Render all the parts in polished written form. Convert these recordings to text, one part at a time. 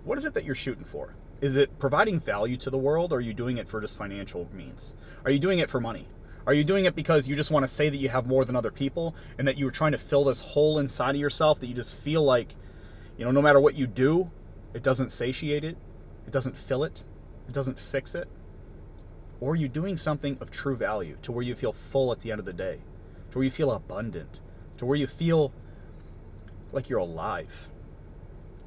What is it that you're shooting for? Is it providing value to the world, or are you doing it for just financial means? Are you doing it for money? Are you doing it because you just want to say that you have more than other people and that you were trying to fill this hole inside of yourself that you just feel like, no matter what you do, it doesn't satiate it, it doesn't fill it, it doesn't fix it? Or are you doing something of true value to where you feel full at the end of the day, to where you feel abundant, to where you feel like you're alive?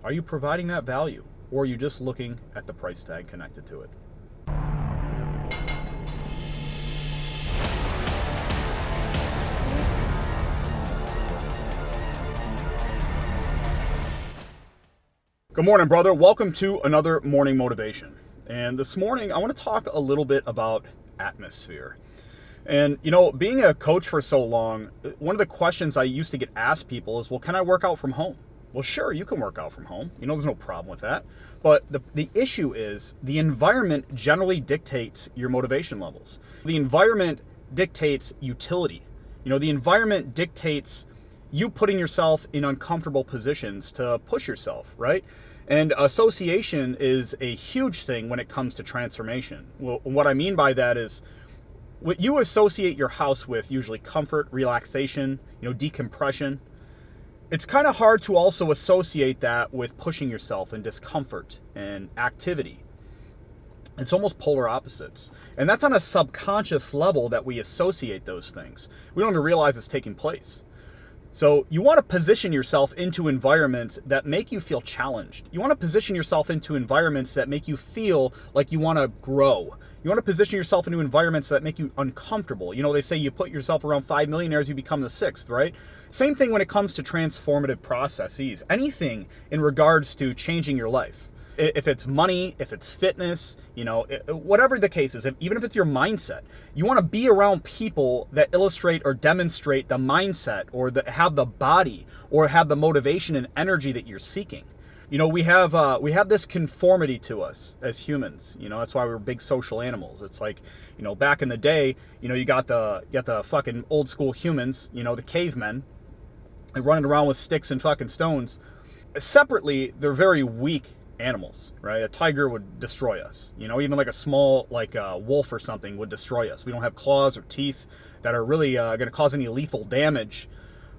Are you providing that value, or are you just looking at the price tag connected to it? Good morning, brother. Welcome to another morning motivation. And this morning, I want to talk a little bit about atmosphere. And, being a coach for so long, one of the questions I used to get asked people is, well, can I work out from home? Well, sure, you can work out from home. There's no problem with that. But the issue is the environment generally dictates your motivation levels. The environment dictates utility. The environment dictates you putting yourself in uncomfortable positions to push yourself, right? And association is a huge thing when it comes to transformation. Well, what I mean by that is what you associate your house with, usually comfort, relaxation, decompression. It's kind of hard to also associate that with pushing yourself and discomfort and activity. It's almost polar opposites. And that's on a subconscious level that we associate those things. We don't even realize it's taking place. So you want to position yourself into environments that make you feel challenged. You want to position yourself into environments that make you feel like you want to grow. You want to position yourself into environments that make you uncomfortable. They say you put yourself around 5 millionaires, you become the sixth, right? Same thing when it comes to transformative processes. Anything in regards to changing your life. If it's money, if it's fitness, whatever the case is, even if it's your mindset, you want to be around people that illustrate or demonstrate the mindset, or that have the body or have the motivation and energy that you're seeking. We have this conformity to us as humans. That's why we're big social animals. It's like, back in the day, you got the fucking old school humans, the cavemen, running around with sticks and fucking stones. Separately, they're very weak animals, right? A tiger would destroy us. Even like a small, like a wolf or something would destroy us. We don't have claws or teeth that are really going to cause any lethal damage.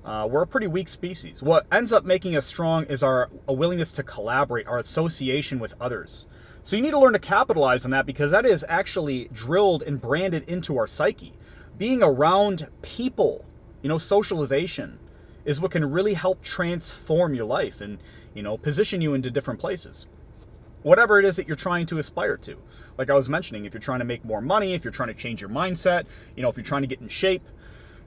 We're a pretty weak species. What ends up making us strong is a willingness to collaborate, our association with others. So you need to learn to capitalize on that, because that is actually drilled and branded into our psyche. Being around people, socialization is what can really help transform your life and, position you into different places. Whatever it is that you're trying to aspire to. Like I was mentioning, if you're trying to make more money, if you're trying to change your mindset, if you're trying to get in shape.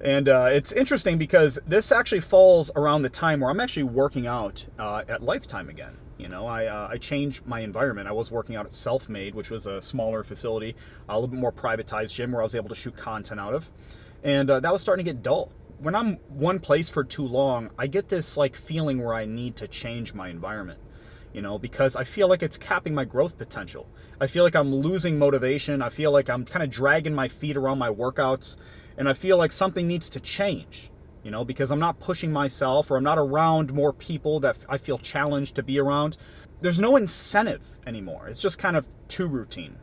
And it's interesting because this actually falls around the time where I'm actually working out at Lifetime again. I changed my environment. I was working out at Self-Made, which was a smaller facility, a little bit more privatized gym where I was able to shoot content out of. And that was starting to get dull. When I'm one place for too long, I get this feeling where I need to change my environment, because I feel like it's capping my growth potential. I feel like I'm losing motivation. I feel like I'm kind of dragging my feet around my workouts, and I feel like something needs to change, because I'm not pushing myself, or I'm not around more people that I feel challenged to be around. There's no incentive anymore. It's just kind of too routine.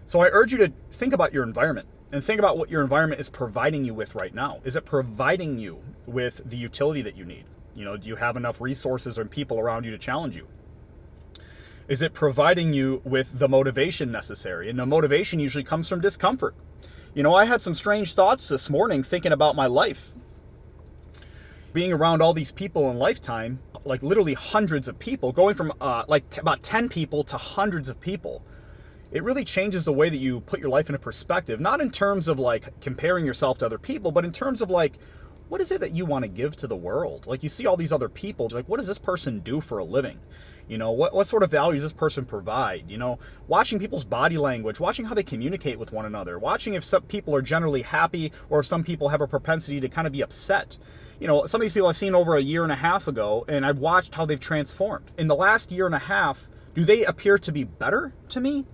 So I urge you to think about your environment. And think about what your environment is providing you with right now. Is it providing you with the utility that you need? Do you have enough resources and people around you to challenge you? Is it providing you with the motivation necessary? And the motivation usually comes from discomfort. I had some strange thoughts this morning thinking about my life. Being around all these people in Lifetime, like literally hundreds of people, going from about 10 people to hundreds of people. It really changes the way that you put your life into perspective, not in terms of comparing yourself to other people, but in terms of what is it that you want to give to the world? You see all these other people, what does this person do for a living? What sort of value does this person provide? Watching people's body language, watching how they communicate with one another, watching if some people are generally happy or if some people have a propensity to kind of be upset. Some of these people I've seen over a year and a half ago, and I've watched how they've transformed. In the last year and a half, do they appear to be better to me?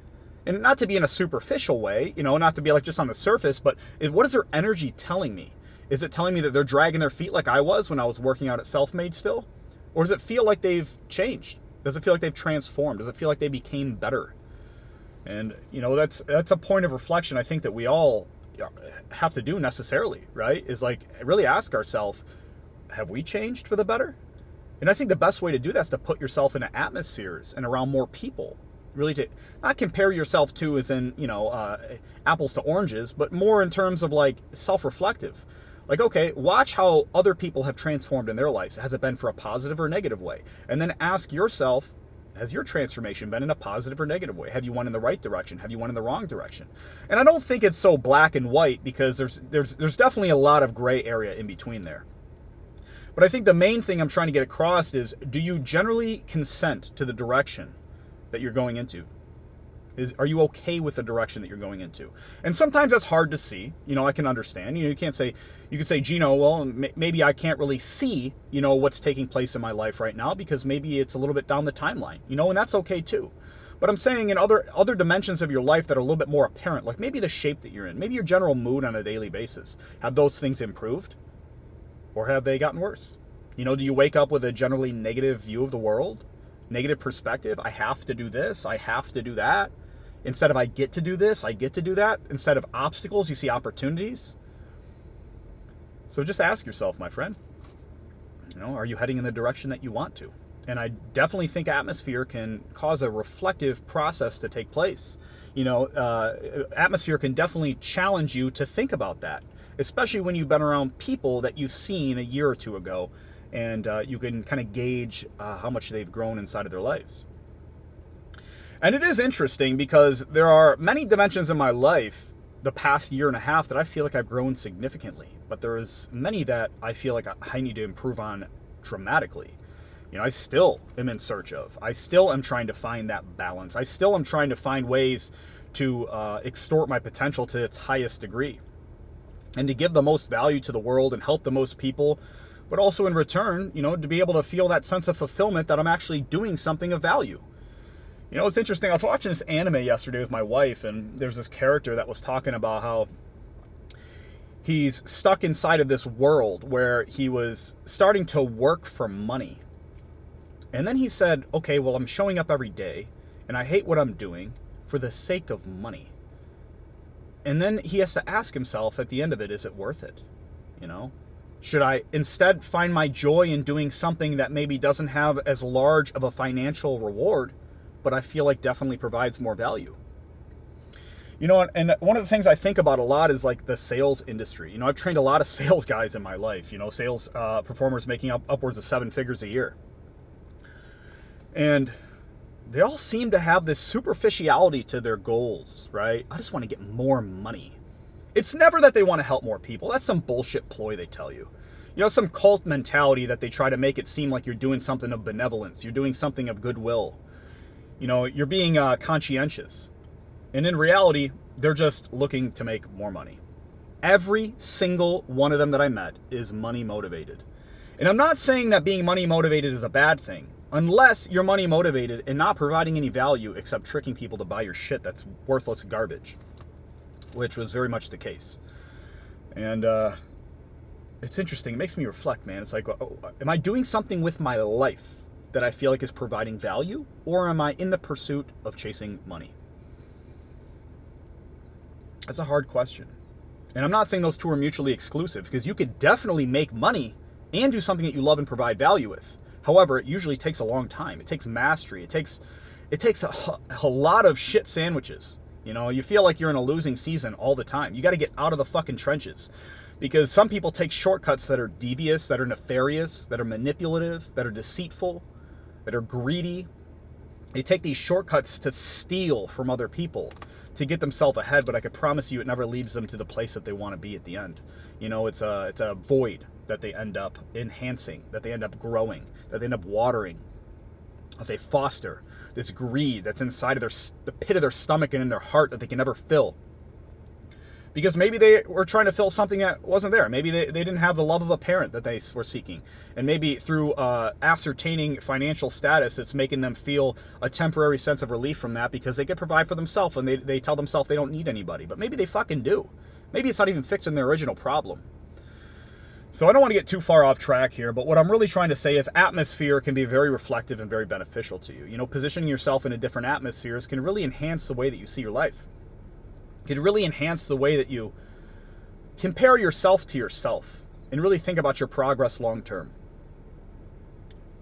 And not to be in a superficial way, not to be just on the surface, but what is their energy telling me? Is it telling me that they're dragging their feet like I was when I was working out at Self-Made still? Or does it feel like they've changed? Does it feel like they've transformed? Does it feel like they became better? And, that's a point of reflection I think that we all have to do necessarily, right? Is like really ask ourselves, have we changed for the better? And I think the best way to do that is to put yourself into atmospheres and around more people. Really to not compare yourself to as in, apples to oranges, but more in terms of like self-reflective. Like, okay, watch how other people have transformed in their lives. Has it been for a positive or negative way? And then ask yourself, has your transformation been in a positive or negative way? Have you went in the right direction? Have you went in the wrong direction? And I don't think it's so black and white, because there's definitely a lot of gray area in between there. But I think the main thing I'm trying to get across is, do you generally consent to the direction that you're going into? Are you okay with the direction that you're going into? And sometimes that's hard to see. I can understand. You could say, Gino, well, maybe I can't really see, what's taking place in my life right now, because maybe it's a little bit down the timeline, and that's okay too. But I'm saying in other dimensions of your life that are a little bit more apparent, like maybe the shape that you're in, maybe your general mood on a daily basis, have those things improved? Or have they gotten worse? Do you wake up with a generally negative view of the world? Negative perspective? I have to do this, I have to do that. Instead of I get to do this, I get to do that. Instead of obstacles, you see opportunities. So just ask yourself, my friend, are you heading in the direction that you want to? And I definitely think atmosphere can cause a reflective process to take place. Atmosphere can definitely challenge you to think about that, especially when you've been around people that you've seen a year or two ago, and you can kind of gauge how much they've grown inside of their lives. And it is interesting because there are many dimensions in my life the past year and a half that I feel like I've grown significantly, but there is many that I feel like I need to improve on dramatically. I still am in search of. I still am trying to find that balance. I still am trying to find ways to extort my potential to its highest degree, and to give the most value to the world and help the most people, but also in return, to be able to feel that sense of fulfillment that I'm actually doing something of value. It's interesting. I was watching this anime yesterday with my wife, and there's this character that was talking about how he's stuck inside of this world where he was starting to work for money. And then he said, okay, well, I'm showing up every day, and I hate what I'm doing for the sake of money. And then he has to ask himself at the end of it, is it worth it? Should I instead find my joy in doing something that maybe doesn't have as large of a financial reward, but I feel like definitely provides more value? And one of the things I think about a lot is like the sales industry. I've trained a lot of sales guys in my life, sales performers making upwards of 7 figures a year. And they all seem to have this superficiality to their goals, right? I just want to get more money. It's never that they want to help more people. That's some bullshit ploy they tell you. Some cult mentality that they try to make it seem like you're doing something of benevolence. You're doing something of goodwill. You're being conscientious. And in reality, they're just looking to make more money. Every single one of them that I met is money motivated. And I'm not saying that being money motivated is a bad thing, unless you're money motivated and not providing any value except tricking people to buy your shit that's worthless garbage, which was very much the case. And it's interesting. It makes me reflect, man. It's like, am I doing something with my life that I feel like is providing value, or am I in the pursuit of chasing money? That's a hard question. And I'm not saying those two are mutually exclusive, because you could definitely make money and do something that you love and provide value with. However, it usually takes a long time. It takes mastery. It takes a lot of shit sandwiches. You feel like you're in a losing season all the time. You got to get out of the fucking trenches, because some people take shortcuts that are devious, that are nefarious, that are manipulative, that are deceitful, that are greedy. They take these shortcuts to steal from other people to get themselves ahead, but I could promise you it never leads them to the place that they want to be at the end. It's a void that they end up enhancing, that they end up growing, that they end up watering, that they foster this greed that's inside of the pit of their stomach and in their heart that they can never fill. Because maybe they were trying to fill something that wasn't there. Maybe they didn't have the love of a parent that they were seeking. And maybe through ascertaining financial status, it's making them feel a temporary sense of relief from that, because they can provide for themselves, and they tell themselves they don't need anybody. But maybe they fucking do. Maybe it's not even fixing their original problem. So I don't want to get too far off track here, but what I'm really trying to say is atmosphere can be very reflective and very beneficial to you. You know, positioning yourself in a different atmospheres can really enhance the way that you see your life. It can really enhance the way that you compare yourself to yourself and really think about your progress long term.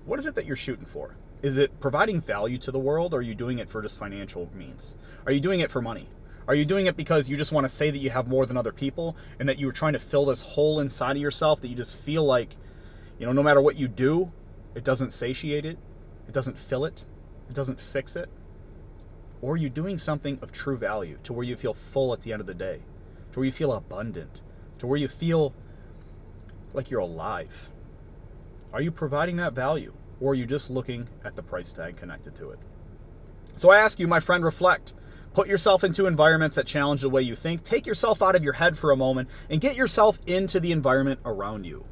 What is it that you're shooting for? Is it providing value to the world, or are you doing it for just financial means? Are you doing it for money? Are you doing it because you just want to say that you have more than other people and that you're trying to fill this hole inside of yourself that you just feel like, you know, no matter what you do, it doesn't satiate it, it doesn't fill it, it doesn't fix it? Or are you doing something of true value to where you feel full at the end of the day, to where you feel abundant, to where you feel like you're alive? Are you providing that value, or are you just looking at the price tag connected to it? So I ask you, my friend, reflect. Put yourself into environments that challenge the way you think. Take yourself out of your head for a moment and get yourself into the environment around you.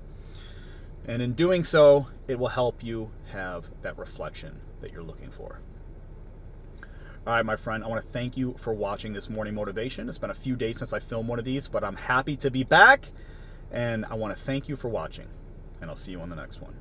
And in doing so, it will help you have that reflection that you're looking for. All right, my friend, I want to thank you for watching this morning motivation. It's been a few days since I filmed one of these, but I'm happy to be back. And I want to thank you for watching. And I'll see you on the next one.